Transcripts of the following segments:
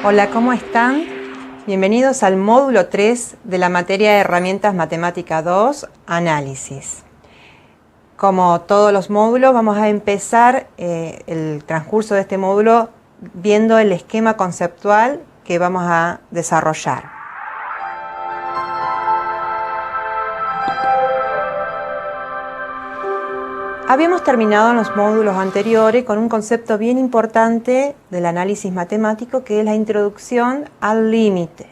Hola, ¿cómo están? Bienvenidos al módulo 3 de la materia de Herramientas Matemática 2, Análisis. Como todos los módulos, vamos a empezar el transcurso de este módulo viendo el esquema conceptual que vamos a desarrollar. Habíamos terminado en los módulos anteriores con un concepto bien importante del análisis matemático, que es la introducción al límite.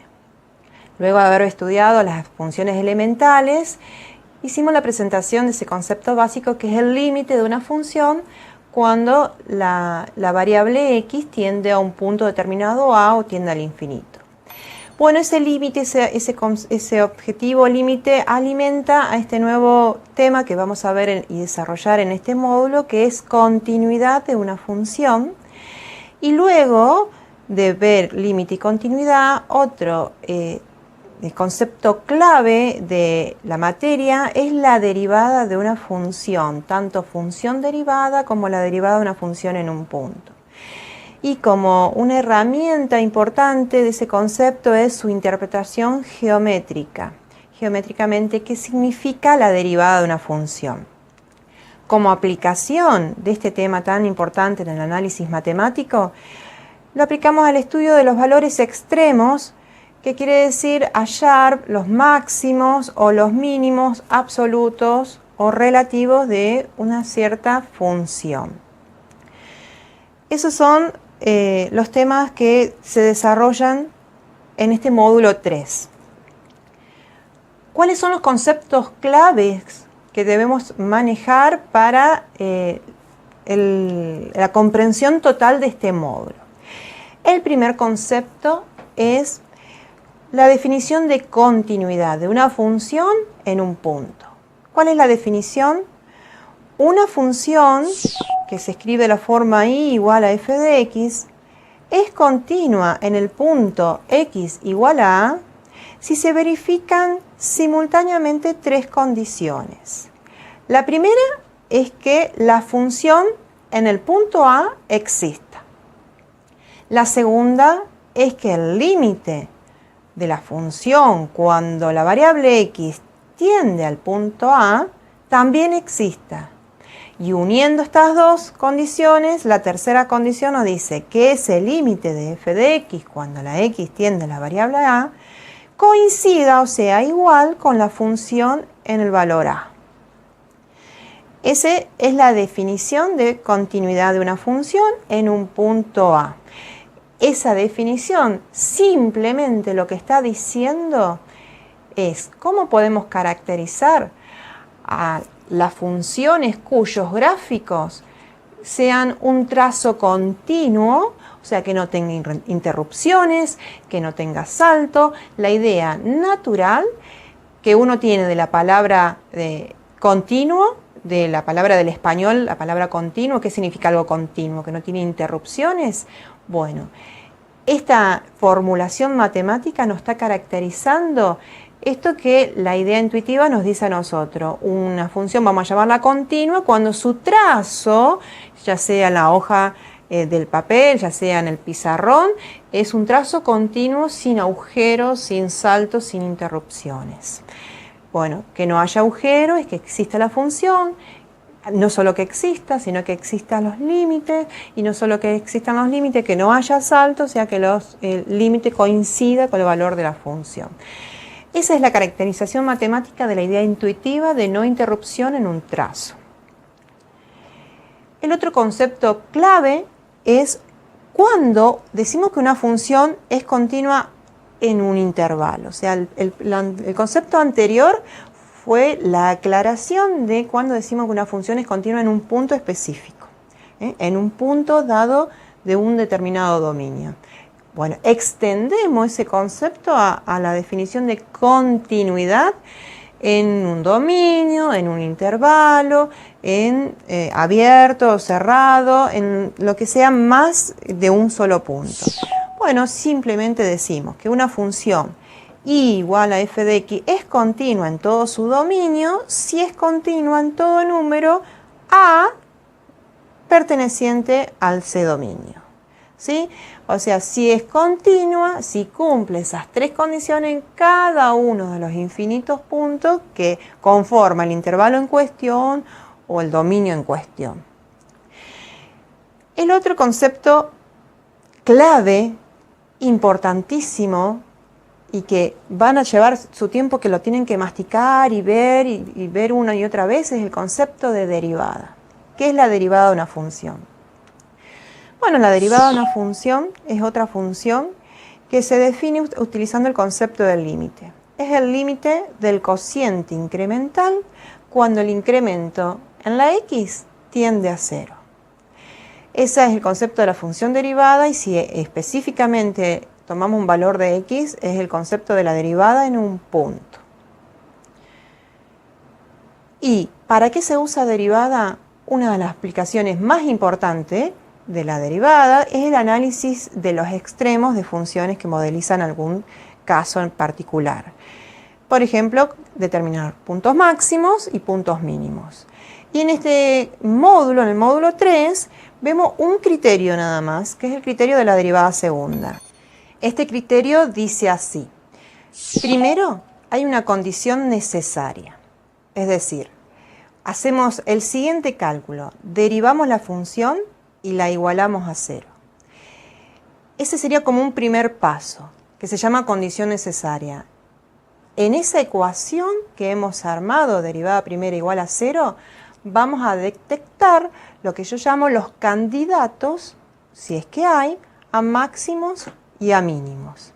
Luego de haber estudiado las funciones elementales, hicimos la presentación de ese concepto básico, que es el límite de una función cuando la variable x tiende a un punto determinado a o tiende al infinito. Bueno, ese límite, ese objetivo límite alimenta a este nuevo tema que vamos a ver y desarrollar en este módulo, que es continuidad de una función. Y luego de ver límite y continuidad, otro concepto clave de la materia es la derivada de una función, tanto función derivada como la derivada de una función en un punto. Y como una herramienta importante de ese concepto es su interpretación geométrica. Geométricamente, ¿qué significa la derivada de una función? Como aplicación de este tema tan importante en el análisis matemático, lo aplicamos al estudio de los valores extremos, que quiere decir hallar los máximos o los mínimos absolutos o relativos de una cierta función. Esos son los temas que se desarrollan en este módulo 3. ¿Cuáles son los conceptos claves que debemos manejar para la comprensión total de este módulo? El primer concepto es la definición de continuidad de una función en un punto. ¿Cuál es la definición? Una función que se escribe de la forma y igual a f de x es continua en el punto x igual a si se verifican simultáneamente tres condiciones. La primera es que la función en el punto A exista. La segunda es que el límite de la función cuando la variable x tiende al punto A también exista. Y uniendo estas dos condiciones, la tercera condición nos dice que ese límite de f de x cuando la x tiende a la variable a coincida o sea igual con la función en el valor a. Esa es la definición de continuidad de una función en un punto A. Esa definición simplemente lo que está diciendo es cómo podemos caracterizar a las funciones cuyos gráficos sean un trazo continuo, o sea, que no tenga interrupciones, que no tenga salto. La idea natural que uno tiene de la palabra continuo, de la palabra del español, la palabra continuo, ¿qué significa algo continuo? Que no tiene interrupciones. Bueno, esta formulación matemática nos está caracterizando esto que la idea intuitiva nos dice a nosotros. Una función vamos a llamarla continua cuando su trazo, ya sea en la hoja del papel, ya sea en el pizarrón, es un trazo continuo sin agujeros, sin saltos, sin interrupciones. Bueno, que no haya agujero es que exista la función, no solo que exista, sino que existan los límites, y no solo que existan los límites, que no haya saltos, o sea que el límite coincida con el valor de la función. Esa es la caracterización matemática de la idea intuitiva de no interrupción en un trazo. El otro concepto clave es cuando decimos que una función es continua en un intervalo. O sea, el concepto anterior fue la aclaración de cuando decimos que una función es continua en un punto específico, en un punto dado de un determinado dominio. Bueno, extendemos ese concepto a la definición de continuidad en un dominio, en un intervalo, en abierto o cerrado, en lo que sea más de un solo punto. Bueno, simplemente decimos que una función y igual a f de x es continua en todo su dominio si es continua en todo número A perteneciente al C dominio. ¿sí? O sea, si es continua, si cumple esas tres condiciones en cada uno de los infinitos puntos que conforma el intervalo en cuestión o el dominio en cuestión. El otro concepto clave, importantísimo, y que van a llevar su tiempo, que lo tienen que masticar y ver una y otra vez, es el concepto de derivada. ¿Qué es la derivada de una función? Bueno, la derivada de una función es otra función que se define utilizando el concepto del límite. Es el límite del cociente incremental cuando el incremento en la x tiende a 0. Ese es el concepto de la función derivada, y si específicamente tomamos un valor de x, es el concepto de la derivada en un punto. ¿Y para qué se usa derivada? Una de las aplicaciones más importantes de la derivada es el análisis de los extremos de funciones que modelizan algún caso en particular. Por ejemplo, determinar puntos máximos y puntos mínimos. Y en este módulo, en el módulo 3, vemos un criterio nada más, que es el criterio de la derivada segunda. Este criterio dice así: primero, hay una condición necesaria, es decir, hacemos el siguiente cálculo, derivamos la función y la igualamos a 0. Ese sería como un primer paso, que se llama condición necesaria. En esa ecuación que hemos armado, derivada primera igual a 0, vamos a detectar lo que yo llamo los candidatos, si es que hay, a máximos y a mínimos.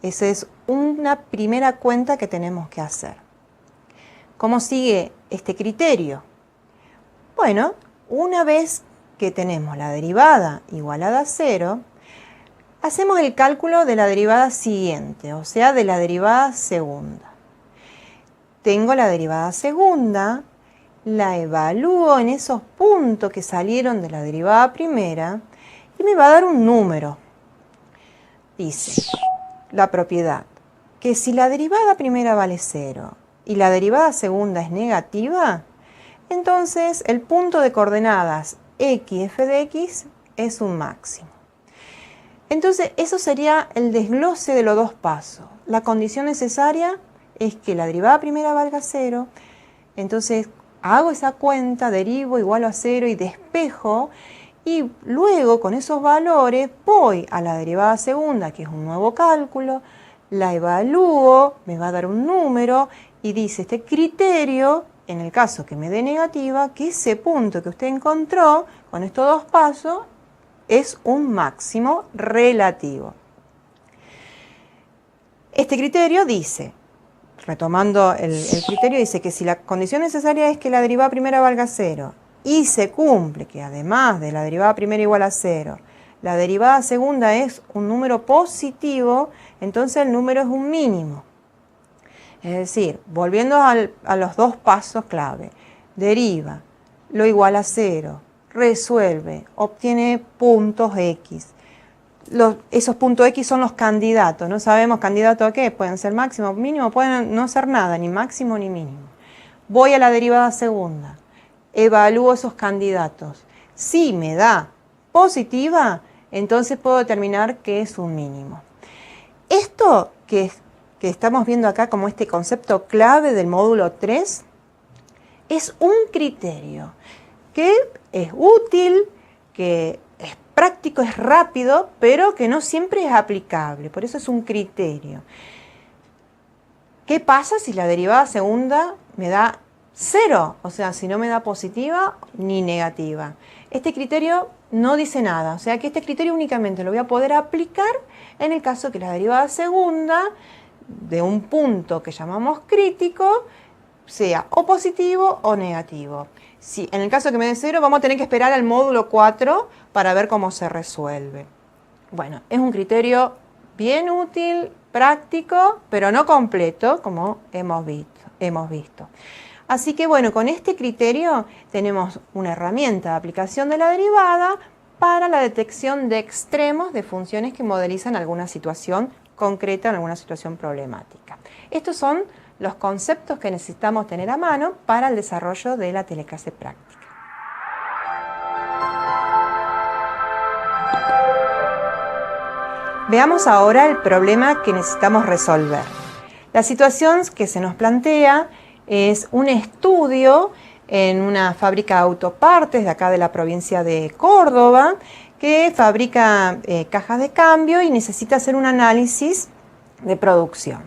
Esa es una primera cuenta que tenemos que hacer. ¿Cómo sigue este criterio? Bueno, una vez que tenemos la derivada igualada a 0, hacemos el cálculo de la derivada siguiente, o sea, de la derivada segunda. Tengo la derivada segunda, la evalúo en esos puntos que salieron de la derivada primera y me va a dar un número. Dice la propiedad que si la derivada primera vale 0 y la derivada segunda es negativa, entonces el punto de coordenadas x, f de x es un máximo. Entonces eso sería el desglose de los dos pasos. La condición necesaria es que la derivada primera valga 0, entonces hago esa cuenta, derivo igual a 0 y despejo, y luego con esos valores voy a la derivada segunda, que es un nuevo cálculo, la evalúo, me va a dar un número y dice este criterio, en el caso que me dé negativa, que ese punto que usted encontró con estos dos pasos es un máximo relativo. Este criterio dice, retomando el criterio, dice que si la condición necesaria es que la derivada primera valga 0 y se cumple que además de la derivada primera igual a 0, la derivada segunda es un número positivo, entonces el número es un mínimo. Es decir, volviendo a los dos pasos clave, deriva, lo iguala a 0, resuelve, obtiene puntos X. Esos puntos X son los candidatos, no sabemos candidato a qué, pueden ser máximo, mínimo, pueden no ser nada, ni máximo ni mínimo. Voy a la derivada segunda, evalúo esos candidatos. Si me da positiva, entonces puedo determinar que es un mínimo. Esto que estamos viendo acá como este concepto clave del módulo 3 es un criterio que es útil, que es práctico, es rápido, pero que no siempre es aplicable. Por eso es un criterio. ¿Qué pasa si la derivada segunda me da 0? O sea, si no me da positiva ni negativa. Este criterio no dice nada. O sea, que este criterio únicamente lo voy a poder aplicar en el caso que la derivada segunda de un punto que llamamos crítico sea o positivo o negativo. Si en el caso que me dé 0, vamos a tener que esperar al módulo 4 para ver cómo se resuelve. Bueno, es un criterio bien útil, práctico, pero no completo, como hemos visto. Así que bueno, con este criterio tenemos una herramienta de aplicación de la derivada para la detección de extremos de funciones que modelizan alguna situación concreta, en alguna situación problemática. Estos son los conceptos que necesitamos tener a mano para el desarrollo de la teleclase práctica. Veamos ahora el problema que necesitamos resolver. La situación que se nos plantea es un estudio en una fábrica de autopartes de acá de la provincia de Córdoba que fabrica cajas de cambio y necesita hacer un análisis de producción.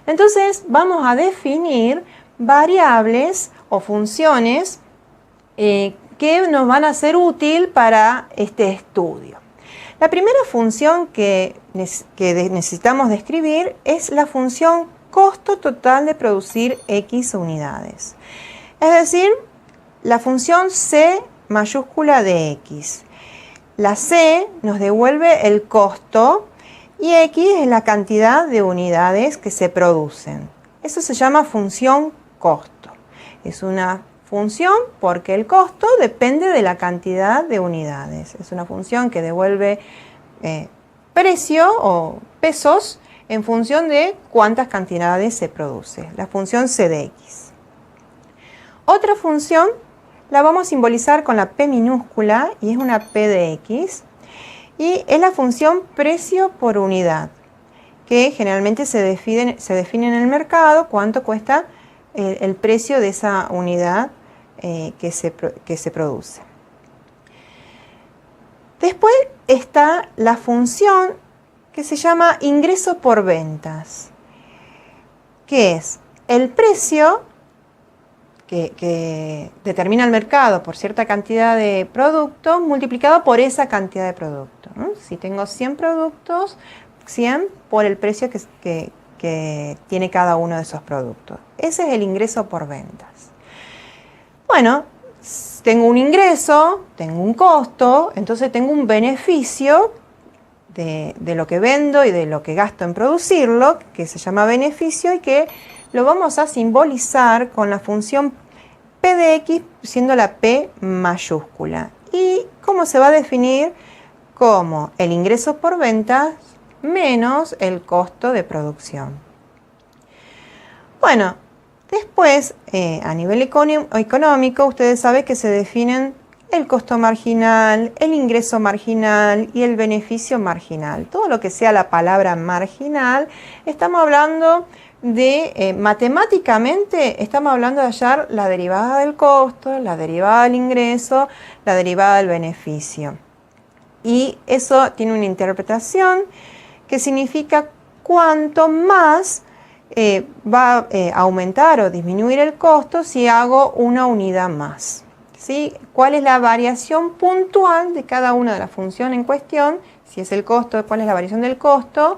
Entonces vamos a definir variables o funciones que nos van a ser útil para este estudio. La primera función que necesitamos describir es la función costo total de producir X unidades. Es decir, la función C mayúscula de X. La C nos devuelve el costo y X es la cantidad de unidades que se producen. Eso se llama función costo. Es una función porque el costo depende de la cantidad de unidades. Es una función que devuelve precio o pesos en función de cuántas cantidades se produce. La función C de X. Otra función la vamos a simbolizar con la P minúscula y es una P de X. Y es la función precio por unidad, que generalmente se define en el mercado cuánto cuesta el precio de esa unidad que se produce. Después está la función que se llama ingreso por ventas, que es el precio que determina el mercado por cierta cantidad de productos multiplicado por esa cantidad de productos, ¿no? Si tengo 100 productos, 100 por el precio que tiene cada uno de esos productos. Ese es el ingreso por ventas. Bueno, tengo un ingreso, tengo un costo, entonces tengo un beneficio de lo que vendo y de lo que gasto en producirlo, que se llama beneficio y que lo vamos a simbolizar con la función P de X siendo la P mayúscula. ¿Y cómo se va a definir? Como el ingreso por ventas menos el costo de producción. Bueno, después a nivel económico ustedes saben que se definen el costo marginal, el ingreso marginal y el beneficio marginal. Todo lo que sea la palabra marginal, estamos hablando de, matemáticamente, estamos hablando de hallar la derivada del costo, la derivada del ingreso, la derivada del beneficio. Y eso tiene una interpretación que significa cuánto más va a aumentar o disminuir el costo si hago una unidad más. ¿Sí? ¿Cuál es la variación puntual de cada una de las funciones en cuestión? Si es el costo, ¿cuál es la variación del costo?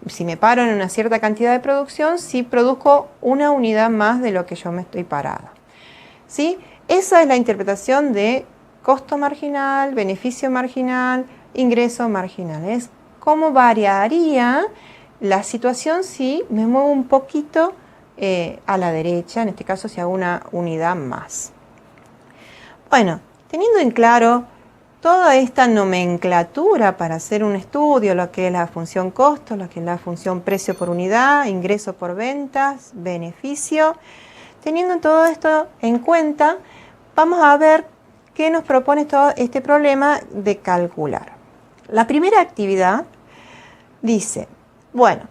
Si me paro en una cierta cantidad de producción, si produzco una unidad más de lo que yo me estoy parada. ¿Sí? Esa es la interpretación de costo marginal, beneficio marginal, ingreso marginal. Es cómo variaría la situación si me muevo un poquito a la derecha, en este caso si hago una unidad más. Bueno, teniendo en claro toda esta nomenclatura para hacer un estudio, lo que es la función costo, lo que es la función precio por unidad, ingreso por ventas, beneficio, teniendo todo esto en cuenta, vamos a ver qué nos propone todo este problema de calcular. La primera actividad dice, bueno,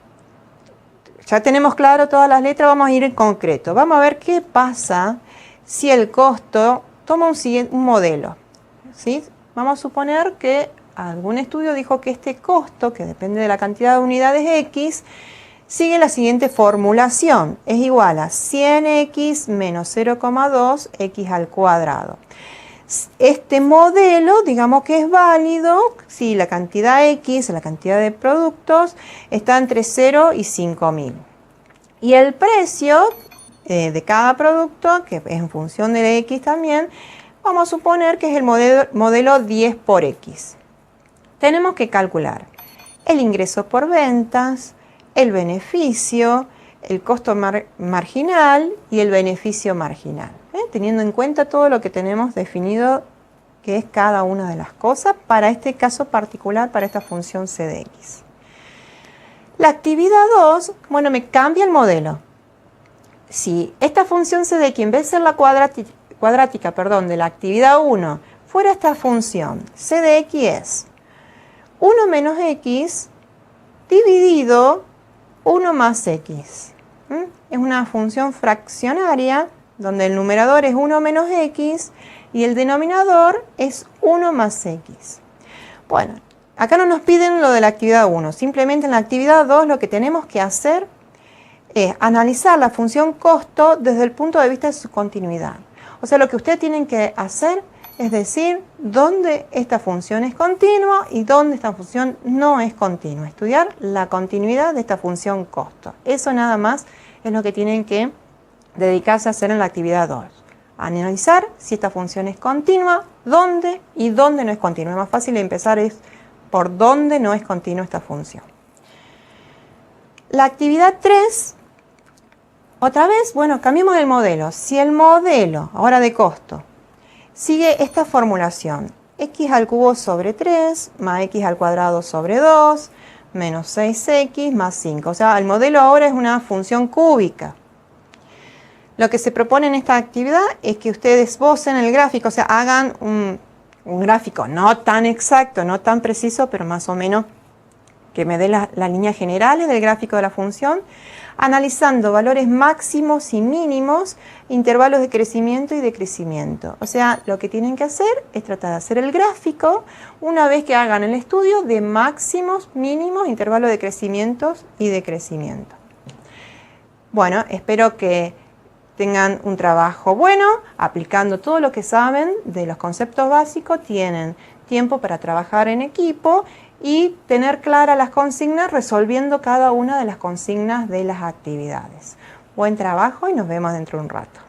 ya tenemos claro todas las letras, vamos a ir en concreto. Vamos a ver qué pasa si el costo toma un modelo, ¿sí? Vamos a suponer que algún estudio dijo que este costo, que depende de la cantidad de unidades X, sigue la siguiente formulación. Es igual a 100X menos 0,2 X al cuadrado. Este modelo, digamos que es válido si la cantidad X, la cantidad de productos, está entre 0 y 5.000. Y el precio de cada producto, que es en función de X también, vamos a suponer que es el modelo 10 por X. Tenemos que calcular el ingreso por ventas, el beneficio, el costo marginal y el beneficio marginal. Teniendo en cuenta todo lo que tenemos definido que es cada una de las cosas para este caso particular, para esta función C de X. La actividad 2, bueno, me cambia el modelo. Si esta función C de X, en vez de ser la cuadrática, de la actividad 1, fuera esta función, C de X es 1 menos X dividido 1 más x. Es una función fraccionaria donde el numerador es 1 menos x y el denominador es 1 más x. Bueno, acá no nos piden lo de la actividad 1, simplemente en la actividad 2 lo que tenemos que hacer es analizar la función costo desde el punto de vista de su continuidad. O sea, lo que ustedes tienen que hacer es decir dónde esta función es continua y dónde esta función no es continua. Estudiar la continuidad de esta función costo. Eso nada más es lo que tienen que dedicarse a hacer en la actividad 2. Analizar si esta función es continua, dónde y dónde no es continua. Es más fácil empezar es por dónde no es continua esta función. La actividad 3, otra vez, bueno, cambiemos el modelo. Si el modelo, ahora de costo, sigue esta formulación, x al cubo sobre 3 más x al cuadrado sobre 2 menos 6x más 5. O sea, el modelo ahora es una función cúbica. Lo que se propone en esta actividad es que ustedes esbocen el gráfico, o sea, hagan un gráfico no tan exacto, no tan preciso, pero más o menos que me dé las líneas generales del gráfico de la función, analizando valores máximos y mínimos, intervalos de crecimiento y decrecimiento. O sea, lo que tienen que hacer es tratar de hacer el gráfico una vez que hagan el estudio de máximos, mínimos, intervalos de crecimientos y decrecimiento. Bueno, espero que tengan un trabajo bueno, aplicando todo lo que saben de los conceptos básicos, tienen tiempo para trabajar en equipo y tener claras las consignas, resolviendo cada una de las consignas de las actividades. Buen trabajo y nos vemos dentro de un rato.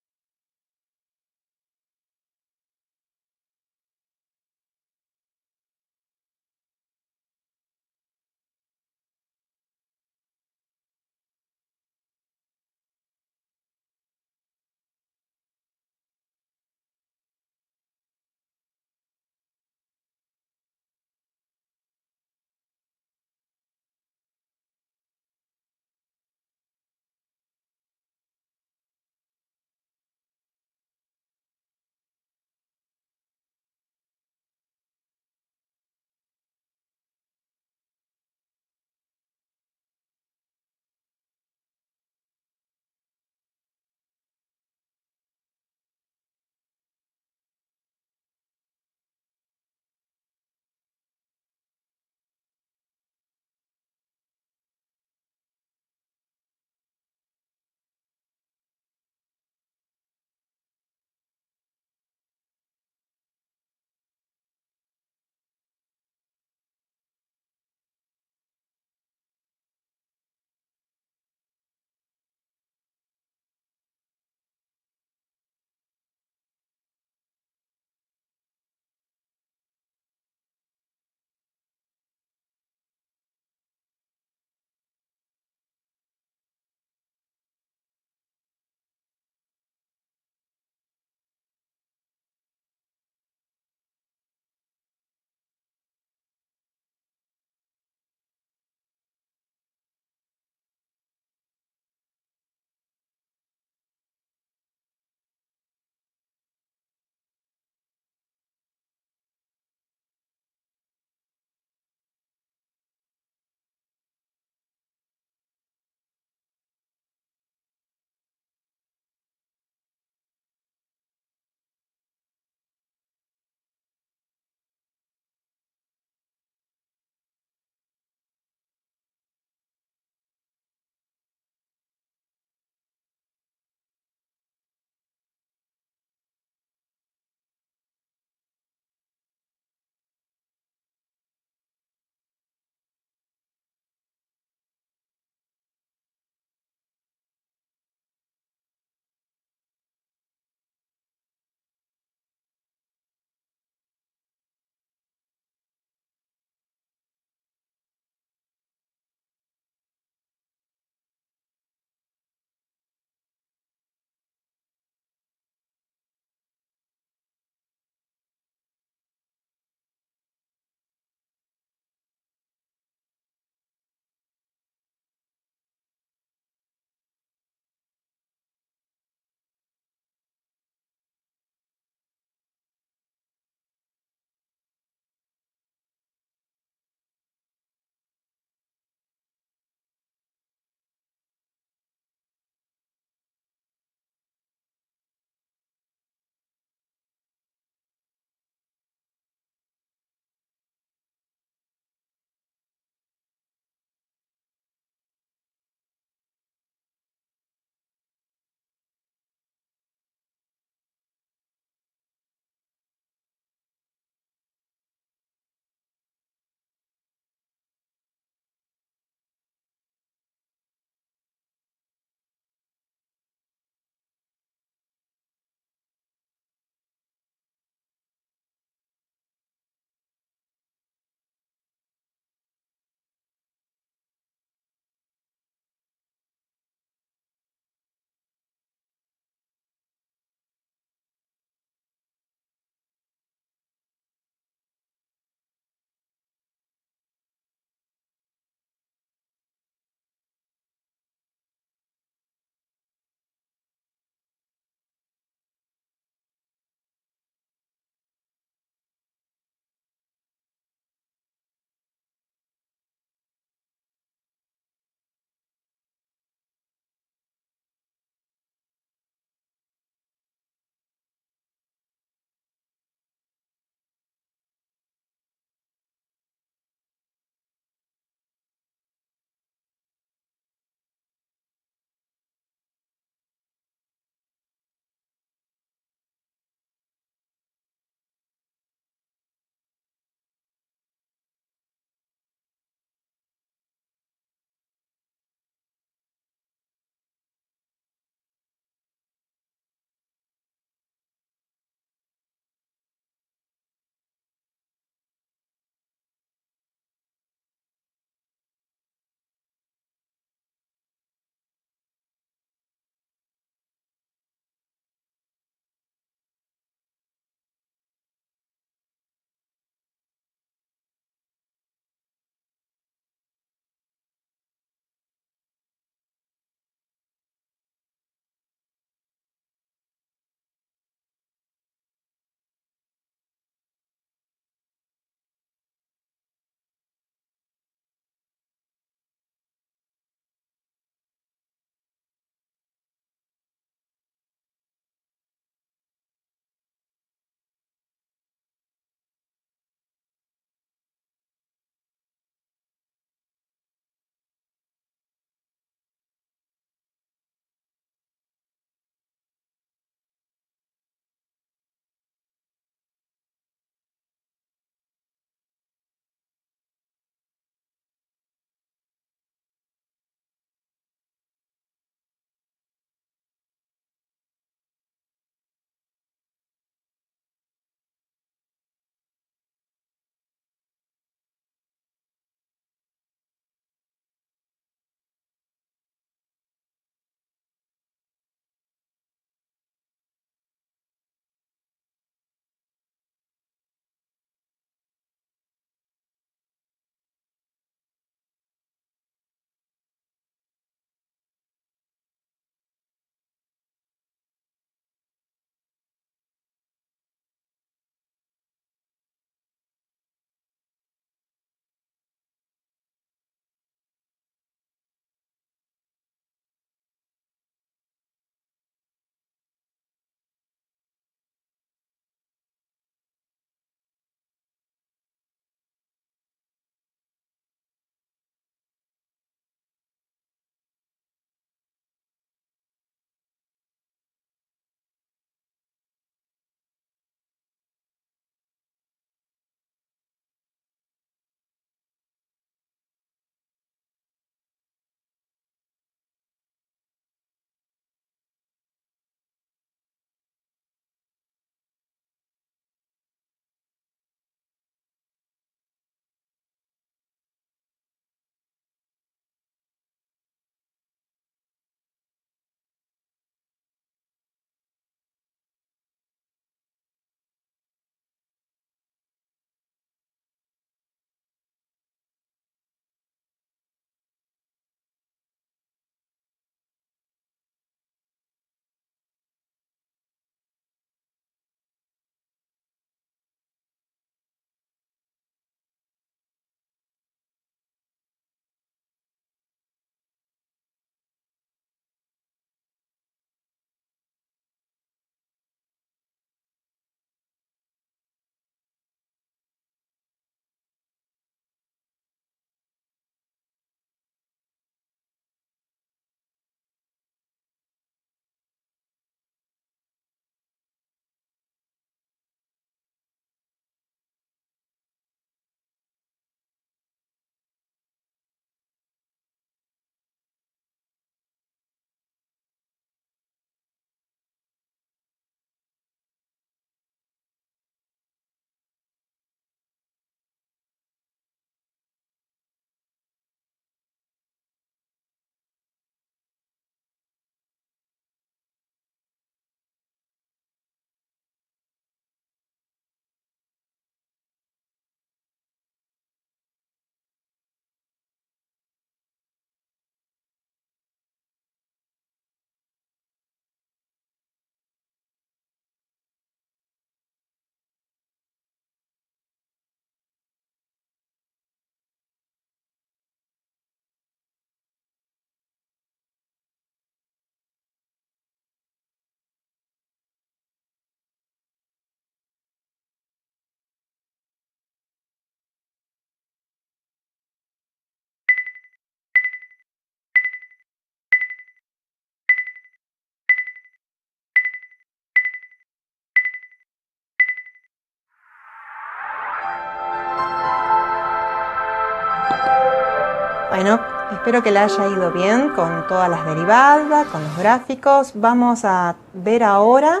Bueno, espero que le haya ido bien con todas las derivadas, con los gráficos. Vamos a ver ahora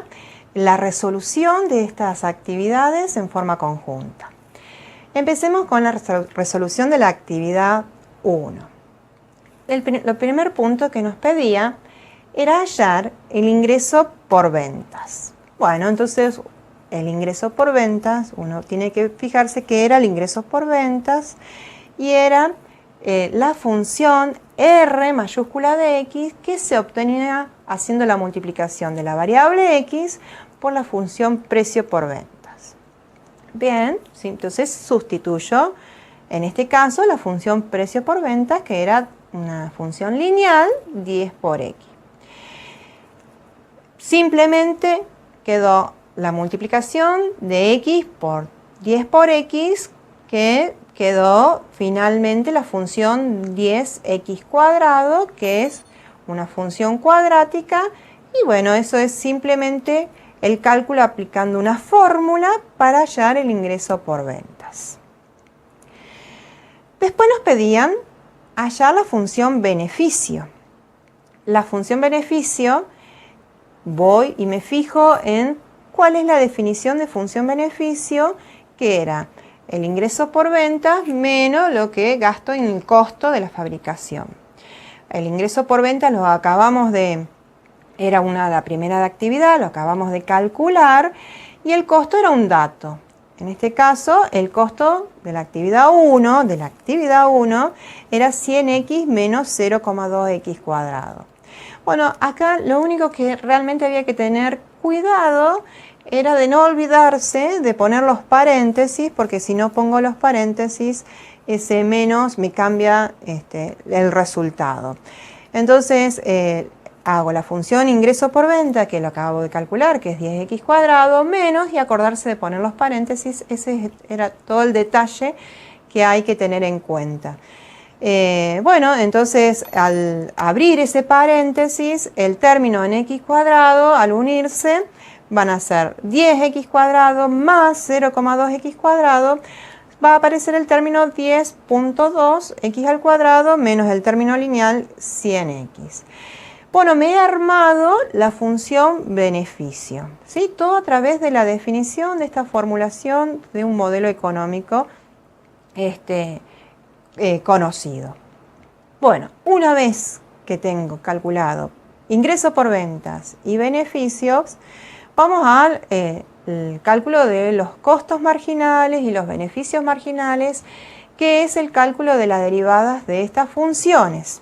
la resolución de estas actividades en forma conjunta. Empecemos con la resolución de la actividad 1. El primer punto que nos pedía era hallar el ingreso por ventas. Bueno, entonces el ingreso por ventas, uno tiene que fijarse que era el ingreso por ventas y era la función R mayúscula de X que se obtenía haciendo la multiplicación de la variable X por la función precio por ventas. Bien, ¿sí? Entonces sustituyo en este caso la función precio por ventas, que era una función lineal 10 por X. Simplemente quedó la multiplicación de X por 10 por X, que quedó finalmente la función 10x cuadrado, que es una función cuadrática, y bueno, eso es simplemente el cálculo aplicando una fórmula para hallar el ingreso por ventas. Después nos pedían hallar la función beneficio. La función beneficio, voy y me fijo en cuál es la definición de función beneficio, que era el ingreso por ventas menos lo que gasto en el costo de la fabricación. El ingreso por ventas lo acabamos de, era la primera de actividad, lo acabamos de calcular, y el costo era un dato. En este caso, el costo de la actividad 1, era 100x menos 0,2x cuadrado. Bueno, acá lo único que realmente había que tener cuidado era de no olvidarse de poner los paréntesis, porque si no pongo los paréntesis, ese menos me cambia el resultado. Entonces, hago la función ingreso por venta, que lo acabo de calcular, que es 10x cuadrado, menos, y acordarse de poner los paréntesis. Ese era todo el detalle que hay que tener en cuenta. Bueno, entonces al abrir ese paréntesis, el término en x cuadrado, al unirse, van a ser 10x cuadrado más 0,2x cuadrado. Va a aparecer el término 10.2x al cuadrado menos el término lineal 100x. Bueno, me he armado la función beneficio, ¿sí? Todo a través de la definición de esta formulación de un modelo económico conocido. Bueno, una vez que tengo calculado ingreso por ventas y beneficios, vamos al cálculo de los costos marginales y los beneficios marginales, que es el cálculo de las derivadas de estas funciones.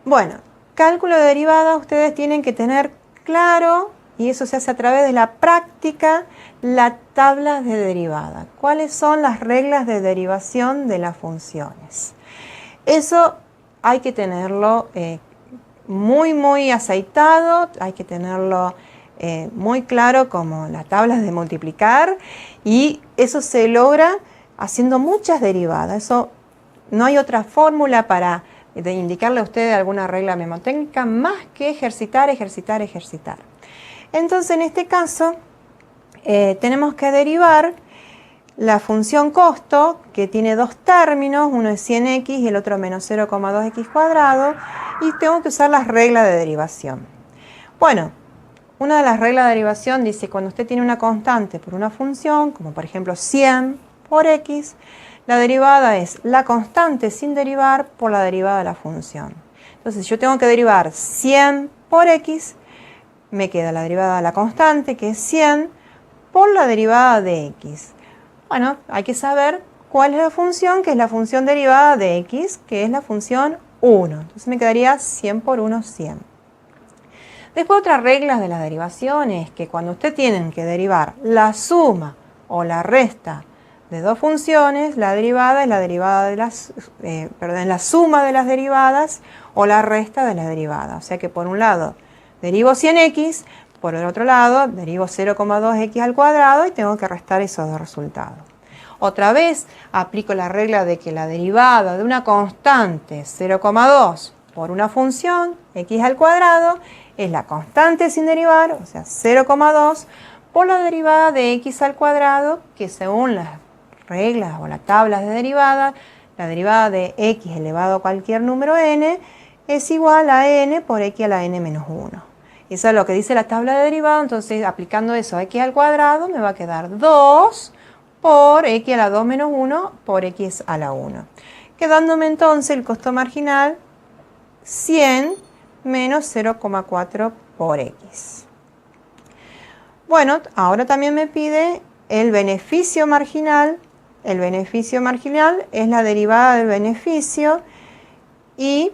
Bueno, cálculo de derivadas, ustedes tienen que tener claro, y eso se hace a través de la práctica, las tablas de derivada. ¿Cuáles son las reglas de derivación de las funciones? Eso hay que tenerlo muy aceitado, hay que tenerlo muy claro como las tablas de multiplicar, y eso se logra haciendo muchas derivadas. Eso no hay otra fórmula para indicarle a ustedes alguna regla mnemotécnica más que ejercitar. Entonces, en este caso, tenemos que derivar la función costo, que tiene dos términos, uno es 100x y el otro menos 0,2x cuadrado, y tengo que usar las reglas de derivación. Bueno, una de las reglas de derivación dice, cuando usted tiene una constante por una función, como por ejemplo 100 por x, la derivada es la constante sin derivar por la derivada de la función. Entonces, yo tengo que derivar 100 por x, me queda la derivada de la constante, que es 100, por la derivada de x. Bueno, hay que saber cuál es la función, que es la función derivada de x, que es la función 1. Entonces me quedaría 100 por 1, 100. Después, otras reglas de la derivación es que cuando usted tiene que derivar la suma o la resta de dos funciones, la derivada es la derivada de la suma de las derivadas o la resta de la derivada. O sea que por un lado derivo 100x, por el otro lado derivo 0,2x al cuadrado y tengo que restar esos dos resultados. Otra vez aplico la regla de que la derivada de una constante 0,2 por una función x al cuadrado es la constante sin derivar, o sea 0,2 por la derivada de x al cuadrado, que según las reglas o las tablas de derivadas, la derivada de x elevado a cualquier número n es igual a n por x a la n menos 1. Eso es lo que dice la tabla de derivada, entonces aplicando eso a x al cuadrado me va a quedar 2 por x a la 2 menos 1 por x a la 1. Quedándome entonces el costo marginal 100 menos 0,4 por x. Bueno, ahora también me pide el beneficio marginal. El beneficio marginal es la derivada del beneficio y,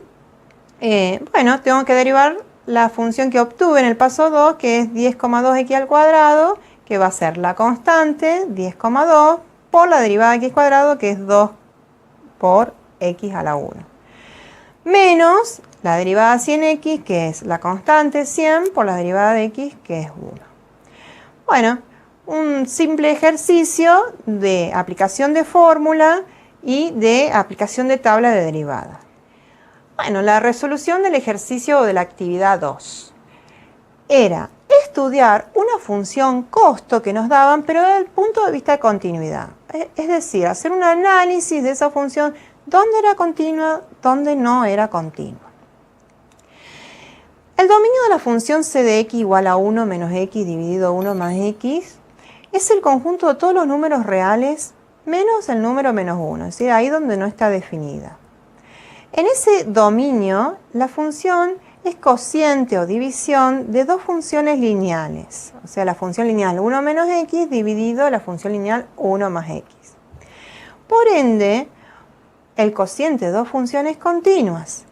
bueno, tengo que derivar la función que obtuve en el paso 2, que es 10,2x al cuadrado, que va a ser la constante 10,2 por la derivada de x cuadrado, que es 2 por x a la 1. Menos la derivada de 100x, que es la constante 100 por la derivada de x, que es 1. Bueno, un simple ejercicio de aplicación de fórmula y de aplicación de tabla de derivadas. Bueno, la resolución del ejercicio o de la actividad 2 era estudiar una función costo que nos daban, pero desde el punto de vista de continuidad. Es decir, hacer un análisis de esa función, dónde era continua, dónde no era continua. El dominio de la función c de x igual a 1 menos x dividido 1 más x es el conjunto de todos los números reales menos el número menos 1, es decir, ahí donde no está definida. En ese dominio, la función es cociente o división de dos funciones lineales, o sea, la función lineal 1 menos x dividido la función lineal 1 más x. Por ende, el cociente de dos funciones continuas.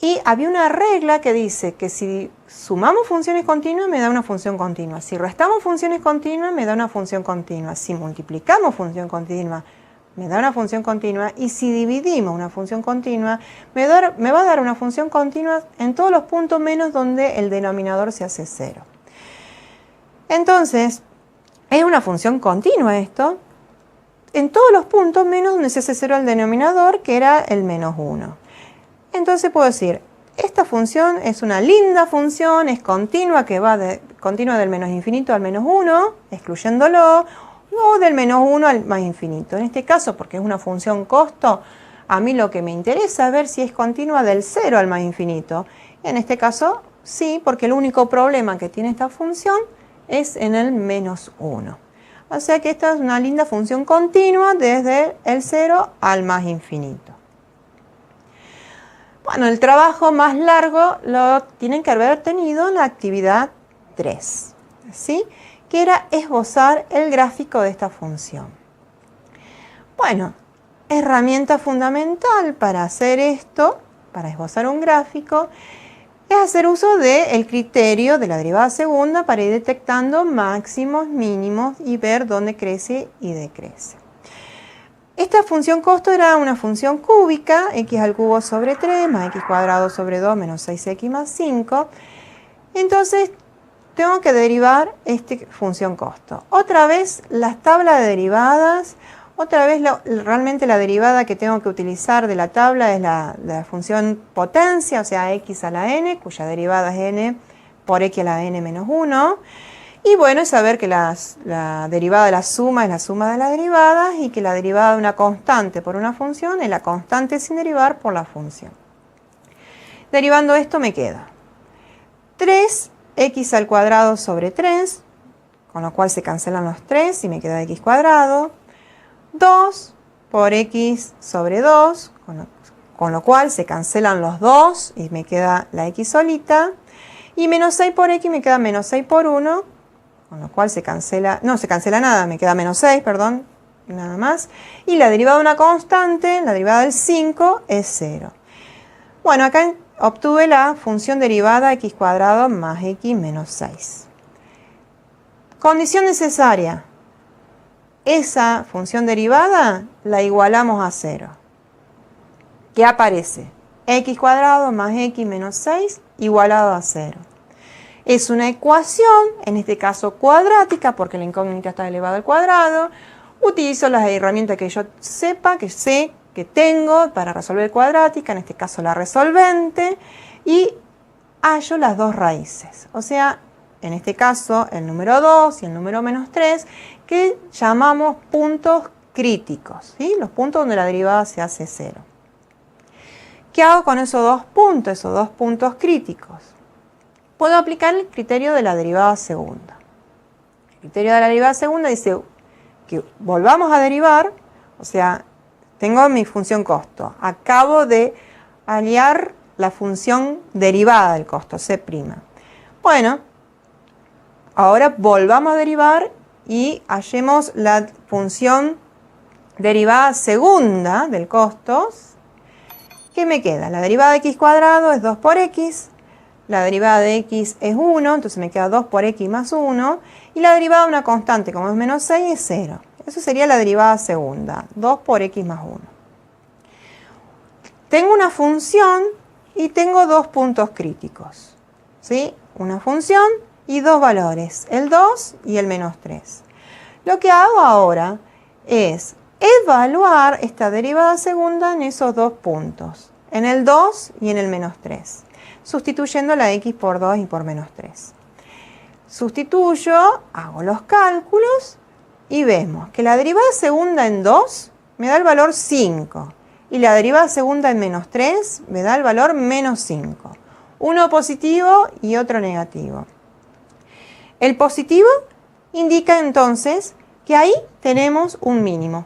Y había una regla que dice que si sumamos funciones continuas me da una función continua. Si restamos funciones continuas me da una función continua. Si multiplicamos función continua me da una función continua. Y si dividimos una función continua me va a dar una función continua en todos los puntos menos donde el denominador se hace 0. Entonces, es una función continua esto. En todos los puntos menos donde se hace 0 el denominador, que era el menos 1. Entonces puedo decir, esta función es una linda función, es continua, que va continua del menos infinito al menos 1, excluyéndolo, o del menos 1 al más infinito. En este caso, porque es una función costo, a mí lo que me interesa es ver si es continua del 0 al más infinito. En este caso, sí, porque el único problema que tiene esta función es en el menos 1. O sea que esta es una linda función continua desde el 0 al más infinito. Bueno, el trabajo más largo lo tienen que haber tenido en la actividad 3, ¿sí? Que era esbozar el gráfico de esta función. Bueno, herramienta fundamental para hacer esto, para esbozar un gráfico, es hacer uso del criterio de la derivada segunda para ir detectando máximos, mínimos y ver dónde crece y decrece. Esta función costo era una función cúbica, x al cubo sobre 3 más x cuadrado sobre 2 menos 6x más 5. Entonces, tengo que derivar esta función costo. Otra vez, las tablas de derivadas, otra vez realmente la derivada que tengo que utilizar de la tabla es la función potencia, o sea, x a la n, cuya derivada es n por x a la n menos 1. Y bueno, es saber que la derivada de la suma es la suma de las derivadas y que la derivada de una constante por una función es la constante sin derivar por la función. Derivando esto me queda 3x al cuadrado sobre 3, con lo cual se cancelan los 3 y me queda x cuadrado. 2 por x sobre 2, con lo cual se cancelan los 2 y me queda la x solita. Y menos 6 por x me queda menos 6 por 1. Con lo cual se cancela nada, me queda menos 6, perdón, nada más. Y la derivada de una constante, la derivada del 5, es 0. Bueno, acá obtuve la función derivada x cuadrado más x menos 6. Condición necesaria. Esa función derivada la igualamos a 0. ¿Qué aparece? X cuadrado más x menos 6 igualado a 0. Es una ecuación, en este caso cuadrática, porque la incógnita está elevada al cuadrado. Utilizo las herramientas que yo sepa, que sé, que tengo para resolver cuadrática, en este caso la resolvente, y hallo las dos raíces. O sea, en este caso el número 2 y el número menos 3, que llamamos puntos críticos, ¿sí? Los puntos donde la derivada se hace 0. ¿Qué hago con esos dos puntos críticos? Puedo aplicar el criterio de la derivada segunda. El criterio de la derivada segunda dice que volvamos a derivar, o sea, tengo mi función costo. Acabo de hallar la función derivada del costo, C'. Bueno, ahora volvamos a derivar y hallemos la función derivada segunda del costo. ¿Qué me queda? La derivada de x cuadrado es 2 por x. La derivada de x es 1, entonces me queda 2 por x más 1. Y la derivada de una constante, como es menos 6, es 0. Eso sería la derivada segunda, 2 por x más 1. Tengo una función y tengo dos puntos críticos, ¿sí? Una función y dos valores, el 2 y el menos 3. Lo que hago ahora es evaluar esta derivada segunda en esos dos puntos, en el 2 y en el menos 3, sustituyendo la x por 2 y por menos 3. Sustituyo, hago los cálculos y vemos que la derivada segunda en 2 me da el valor 5 y la derivada segunda en menos 3 me da el valor menos 5. Uno positivo y otro negativo. El positivo indica entonces que ahí tenemos un mínimo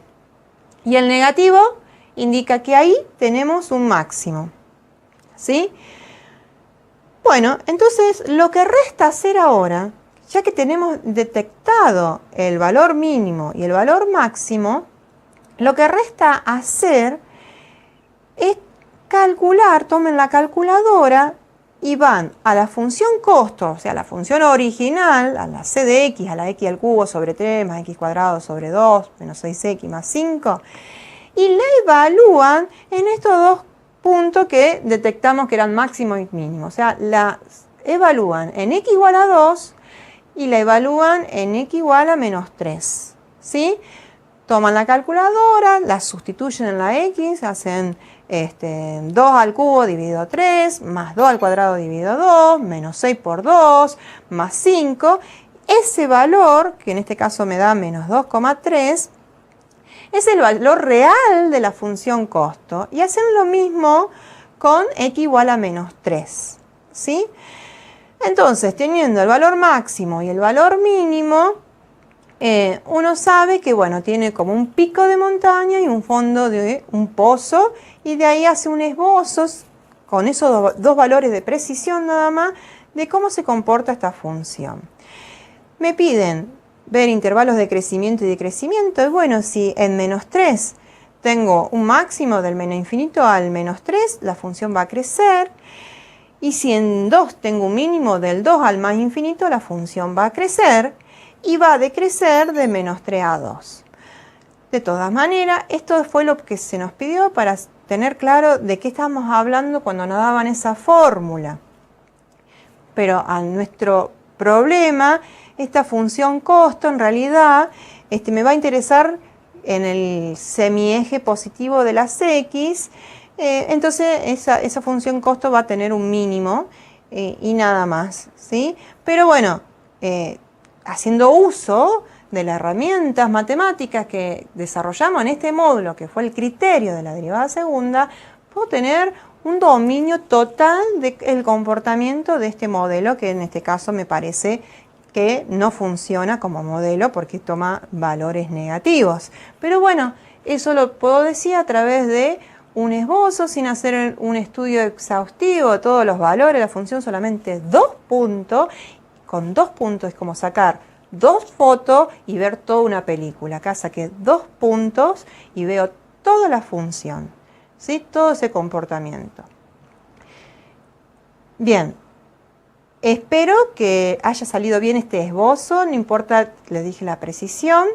y el negativo indica que ahí tenemos un máximo, ¿sí? Bueno, entonces lo que resta hacer ahora, ya que tenemos detectado el valor mínimo y el valor máximo, lo que resta hacer es calcular, tomen la calculadora y van a la función costo, o sea, la función original, a la c de x, a la x al cubo sobre 3 más x cuadrado sobre 2 menos 6x más 5, y la evalúan en estos dos puntos que detectamos que eran máximo y mínimo. O sea, la evalúan en x igual a 2 y la evalúan en x igual a menos 3. ¿Sí? Toman la calculadora, la sustituyen en la x, hacen 2 al cubo dividido 3, más 2 al cuadrado dividido 2, menos 6 por 2, más 5. Ese valor, que en este caso me da menos 2,3, es el valor real de la función costo. Y hacen lo mismo con x igual a menos 3. ¿Sí? Entonces, teniendo el valor máximo y el valor mínimo, uno sabe que, bueno, tiene como un pico de montaña y un fondo de un pozo, y de ahí hace un esbozo con esos dos valores de precisión nada más de cómo se comporta esta función. Me piden ver intervalos de crecimiento y decrecimiento, y bueno, si en menos 3 tengo un máximo del menos infinito al menos 3, la función va a crecer, y si en 2 tengo un mínimo del 2 al más infinito, la función va a crecer, y va a decrecer de menos 3 a 2. De todas maneras, esto fue lo que se nos pidió para tener claro de qué estamos hablando cuando nos daban esa fórmula. Pero a nuestro problema, esta función costo en realidad me va a interesar en el semieje positivo de las x. Entonces esa función costo va a tener un mínimo y nada más, ¿sí? Pero bueno, haciendo uso de las herramientas matemáticas que desarrollamos en este módulo, que fue el criterio de la derivada segunda, puedo tener un dominio total del comportamiento de este modelo, que en este caso me parece que no funciona como modelo porque toma valores negativos. Pero bueno, eso lo puedo decir a través de un esbozo, sin hacer un estudio exhaustivo de todos los valores de la función, solamente 2 puntos. Con 2 puntos es como sacar 2 fotos y ver toda una película. Acá saqué 2 puntos y veo toda la función, ¿sí? Todo ese comportamiento. Bien, espero que haya salido bien este esbozo, no importa, les dije la precisión.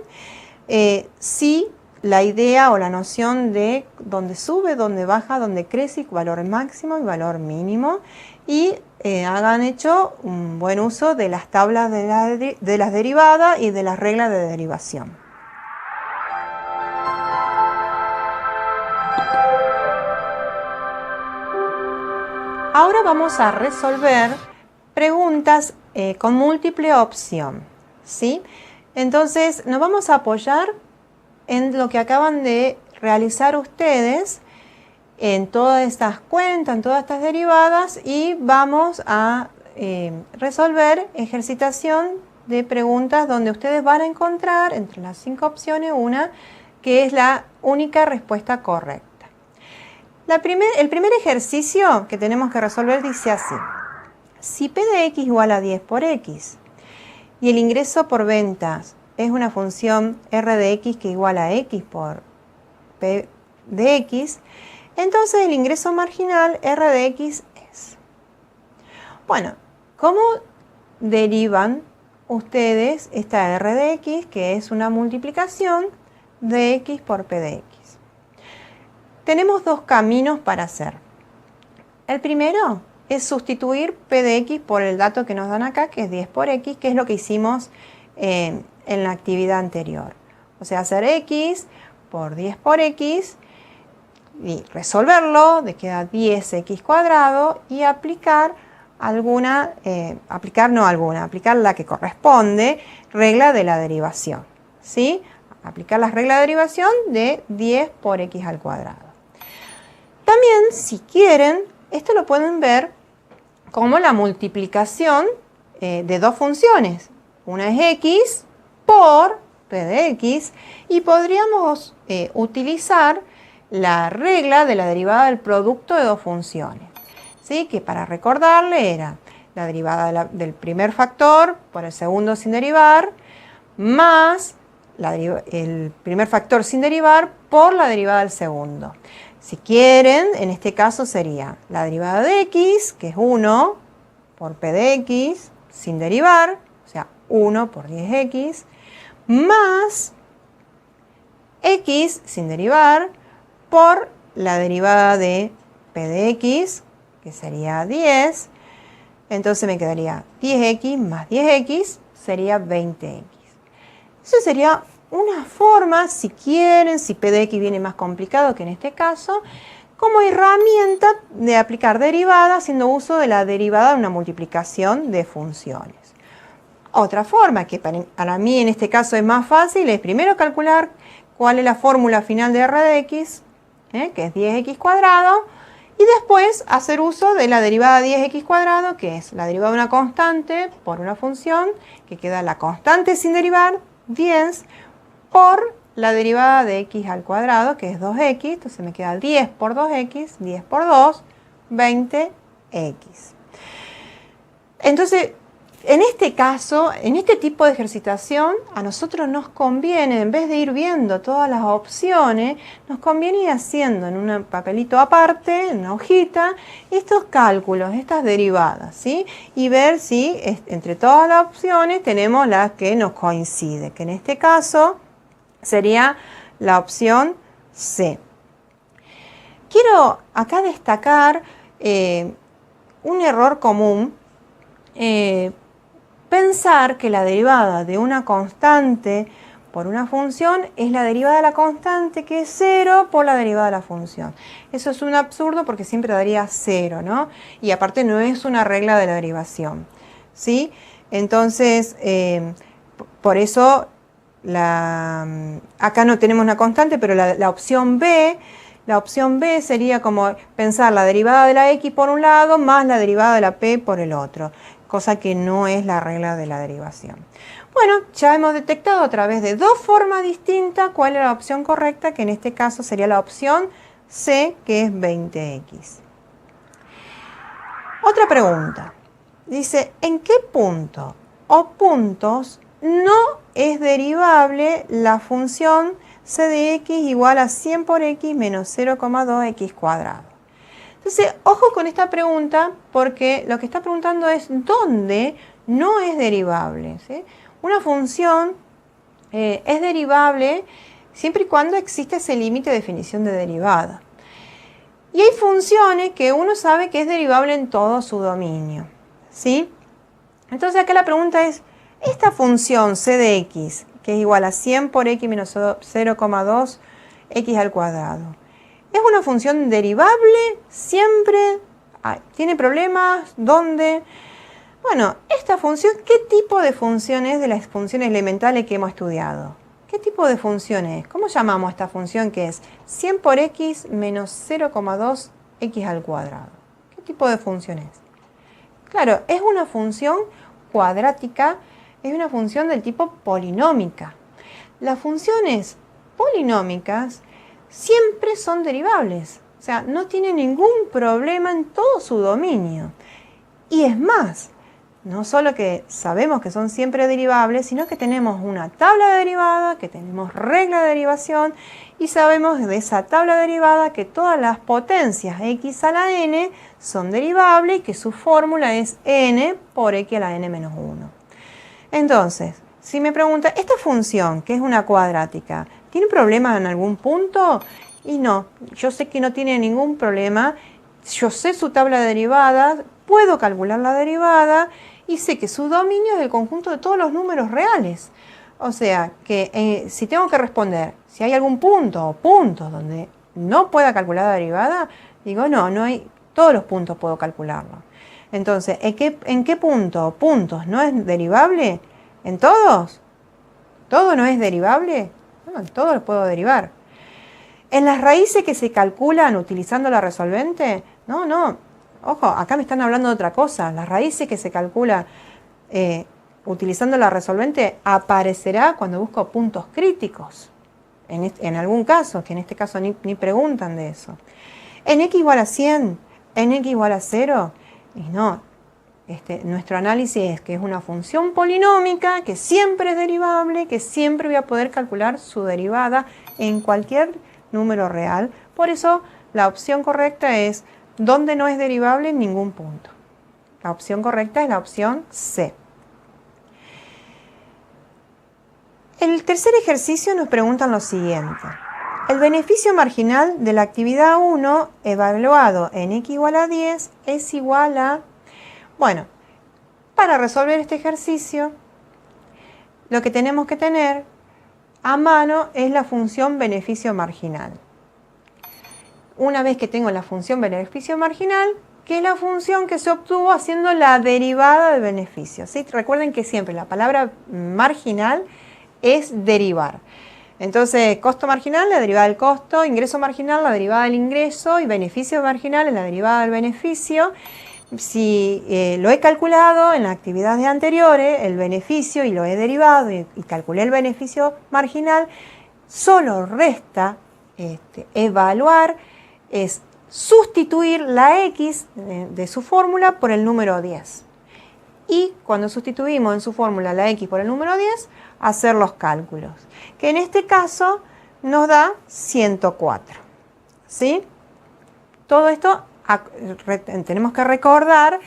Sí, la idea o la noción de dónde sube, dónde baja, dónde crece, valor máximo y valor mínimo. Y hagan hecho un buen uso de las tablas de las derivadas y de las reglas de derivación. Ahora vamos a resolver preguntas con múltiple opción, ¿sí? Entonces nos vamos a apoyar en lo que acaban de realizar ustedes en todas estas cuentas, en todas estas derivadas, y vamos a resolver ejercitación de preguntas donde ustedes van a encontrar entre las 5 opciones una que es la única respuesta correcta. El primer ejercicio que tenemos que resolver dice así: si P de X igual a 10 por X y el ingreso por ventas es una función R de X que igual a X por P de X, entonces el ingreso marginal R de X es. Bueno, ¿cómo derivan ustedes esta R de X, que es una multiplicación de X por P de X? Tenemos dos caminos para hacer. El primero es sustituir P de X por el dato que nos dan acá, que es 10 por X, que es lo que hicimos en la actividad anterior. O sea, hacer X por 10 por X y resolverlo, de queda 10x cuadrado, y aplicar aplicar la que corresponde, regla de la derivación, ¿sí? Aplicar la regla de derivación de 10 por X al cuadrado. También, si quieren, esto lo pueden ver como la multiplicación de dos funciones. Una es X por P de X, y podríamos utilizar la regla de la derivada del producto de dos funciones, ¿sí? Que para recordarle era la derivada del primer factor por el segundo sin derivar, más el primer factor sin derivar por la derivada del segundo. Si quieren, en este caso sería la derivada de X, que es 1 por P de X sin derivar, o sea, 1 por 10X, más X sin derivar por la derivada de P de X, que sería 10. Entonces me quedaría 10X más 10X sería 20X. Eso sería una forma, si quieren, si P de X viene más complicado que en este caso, como herramienta de aplicar derivada haciendo uso de la derivada de una multiplicación de funciones. Otra forma, que para mí en este caso es más fácil, es primero calcular cuál es la fórmula final de R de X, que es 10x cuadrado, y después hacer uso de la derivada de 10x cuadrado, que es la derivada de una constante por una función, que queda la constante sin derivar, 10, por la derivada de x al cuadrado, que es 2x, entonces me queda 10 por 2x, 10 por 2, 20x. Entonces, en este caso, en este tipo de ejercitación, a nosotros nos conviene, en vez de ir viendo todas las opciones, nos conviene ir haciendo en un papelito aparte, en una hojita, estos cálculos, estas derivadas, ¿sí? Y ver si entre todas las opciones tenemos las que nos coinciden, que en este caso sería la opción C. Quiero acá destacar un error común. Pensar que la derivada de una constante por una función es la derivada de la constante, que es 0, por la derivada de la función. Eso es un absurdo porque siempre daría 0, ¿no? Y aparte no es una regla de la derivación, ¿sí? Entonces, por eso acá no tenemos una constante, pero la opción B sería como pensar la derivada de la X por un lado más la derivada de la P por el otro, cosa que no es la regla de la derivación. Bueno, ya hemos detectado a través de dos formas distintas cuál es la opción correcta, que en este caso sería la opción C, que es 20x. Otra pregunta. Dice, ¿en qué punto o puntos no es derivable la función c de x igual a 100 por x menos 0,2x cuadrado? Entonces, ojo con esta pregunta, porque lo que está preguntando es dónde no es derivable, ¿sí? Una función es derivable siempre y cuando existe ese límite de definición de derivada. Y hay funciones que uno sabe que es derivable en todo su dominio, ¿sí? Entonces acá la pregunta es, esta función c de x, que es igual a 100 por x menos 0,2x al cuadrado, ¿es una función derivable siempre? ¿Tiene problemas? ¿Dónde? Bueno, esta función, ¿qué tipo de función es de las funciones elementales que hemos estudiado? ¿Qué tipo de función es? ¿Cómo llamamos esta función que es 100 por x menos 0,2 x al cuadrado? ¿Qué tipo de función es? Claro, es una función cuadrática, es una función del tipo polinómica. Las funciones polinómicas siempre son derivables, o sea, no tienen ningún problema en todo su dominio. Y es más, no solo que sabemos que son siempre derivables, sino que tenemos una tabla de derivada, que tenemos regla de derivación y sabemos de esa tabla derivada que todas las potencias x a la n son derivables y que su fórmula es n por x a la n menos 1. Entonces, si me pregunta, ¿esta función, que es una cuadrática, tiene problema en algún punto? Y no, yo sé que no tiene ningún problema, yo sé su tabla de derivadas, puedo calcular la derivada y sé que su dominio es el conjunto de todos los números reales. O sea, que si tengo que responder, si hay algún punto o puntos donde no pueda calcular la derivada, digo, no hay, todos los puntos puedo calcularlo. Entonces, ¿en qué punto o puntos no es derivable? ¿En todos? ¿Todo no es derivable? No, en todos los puedo derivar. ¿En las raíces que se calculan utilizando la resolvente? No. Ojo, acá me están hablando de otra cosa. Las raíces que se calcula utilizando la resolvente aparecerá cuando busco puntos críticos. En algún caso, que en este caso ni preguntan de eso. ¿En x igual a 100? ¿En x igual a 0? Y no. Nuestro análisis es que es una función polinómica, que siempre es derivable, que siempre voy a poder calcular su derivada en cualquier número real. Por eso la opción correcta es donde no es derivable en ningún punto. La opción correcta es la opción C. En el tercer ejercicio nos preguntan lo siguiente. El beneficio marginal de la actividad 1 evaluado en x igual a 10 es igual a... Bueno, para resolver este ejercicio, lo que tenemos que tener a mano es la función beneficio marginal. Una vez que tengo la función beneficio marginal, que es la función que se obtuvo haciendo la derivada del beneficio, ¿sí? Recuerden que siempre la palabra marginal es derivar. Entonces, costo marginal, la derivada del costo, ingreso marginal, la derivada del ingreso y beneficio marginal es la derivada del beneficio. Si lo he calculado en las actividades anteriores, el beneficio, y lo he derivado y calculé el beneficio marginal, solo resta evaluar, es sustituir la x de su fórmula por el número 10. Y cuando sustituimos en su fórmula la x por el número 10, hacer los cálculos, que en este caso nos da 104. ¿Sí? Todo esto tenemos que recordar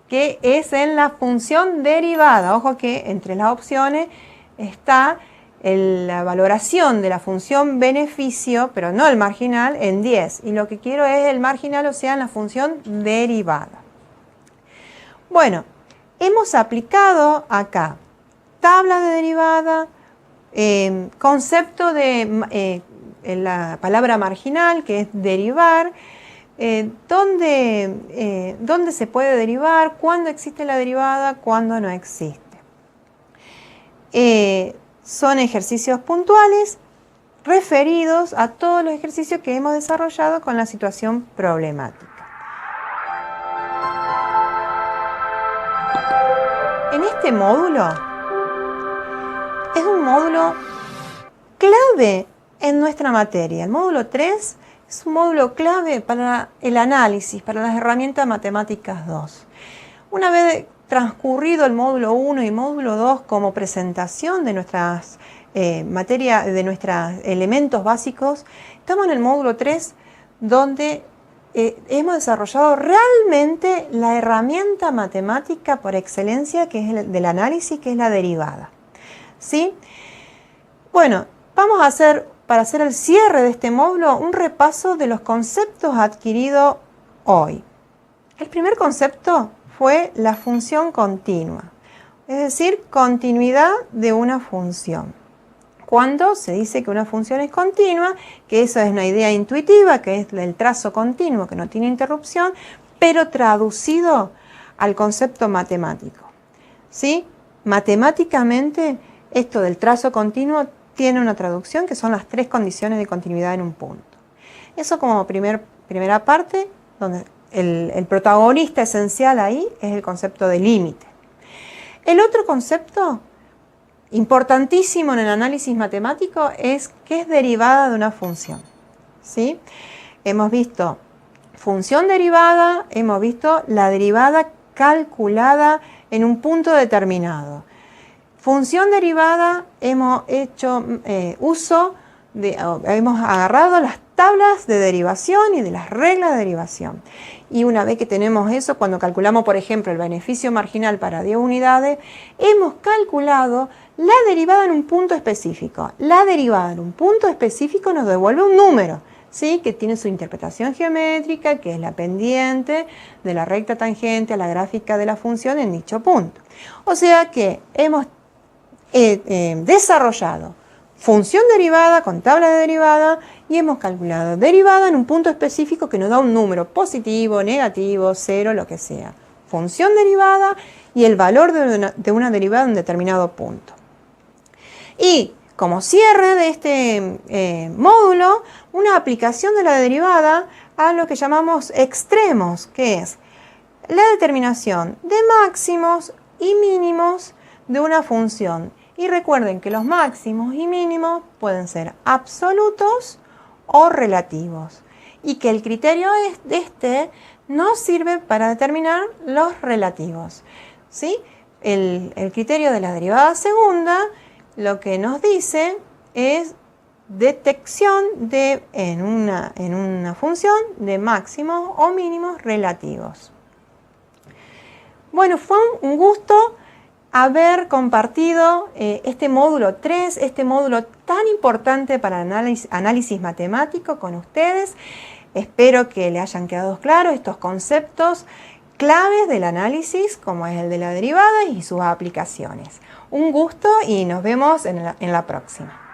que es en la función derivada. Ojo que entre las opciones está la valoración de la función beneficio, pero no el marginal, en 10. Y lo que quiero es el marginal, o sea, en la función derivada. Bueno, hemos aplicado acá tabla de derivada, concepto de la palabra marginal, que es derivar, dónde se puede derivar, cuándo existe la derivada, cuándo no existe. Son ejercicios puntuales referidos a todos los ejercicios que hemos desarrollado con la situación problemática. En este módulo, es un módulo clave en nuestra materia. El módulo 3 es un módulo clave para el análisis, para las herramientas matemáticas 2. Una vez transcurrido el módulo 1 y módulo 2 como presentación de nuestras materias, de nuestros elementos básicos, estamos en el módulo 3 donde hemos desarrollado realmente la herramienta matemática por excelencia que es el del análisis, que es la derivada. ¿Sí? Bueno, vamos a hacer, para hacer el cierre de este módulo, un repaso de los conceptos adquiridos hoy. El primer concepto fue la función continua, es decir, continuidad de una función. Cuando se dice que una función es continua, que eso es una idea intuitiva, que es el trazo continuo, que no tiene interrupción, pero traducido al concepto matemático. ¿sí? Matemáticamente, esto del trazo continuo tiene una traducción que son las 3 condiciones de continuidad en un punto. Eso como primera parte, donde el protagonista esencial ahí es el concepto de límite. El otro concepto importantísimo en el análisis matemático es qué es derivada de una función, ¿sí? Hemos visto función derivada, hemos visto la derivada calculada en un punto determinado. Función derivada, hemos hecho hemos agarrado las tablas de derivación y de las reglas de derivación. Y una vez que tenemos eso, cuando calculamos, por ejemplo, el beneficio marginal para 10 unidades, hemos calculado la derivada en un punto específico. La derivada en un punto específico nos devuelve un número, ¿sí? Que tiene su interpretación geométrica, que es la pendiente de la recta tangente a la gráfica de la función en dicho punto. O sea que hemos desarrollado función derivada con tabla de derivada y hemos calculado derivada en un punto específico que nos da un número positivo, negativo, 0, lo que sea. Función derivada y el valor de una derivada en un determinado punto. Y como cierre de este módulo, una aplicación de la derivada a lo que llamamos extremos, que es la determinación de máximos y mínimos de una función. Y recuerden que los máximos y mínimos pueden ser absolutos o relativos. Y que el criterio no sirve para determinar los relativos, ¿sí? El criterio de la derivada segunda lo que nos dice es detección en una función de máximos o mínimos relativos. Bueno, fue un gusto haber compartido este módulo 3, este módulo tan importante para análisis matemático con ustedes. Espero que les hayan quedado claros estos conceptos claves del análisis, como es el de la derivada y sus aplicaciones. Un gusto y nos vemos en la próxima.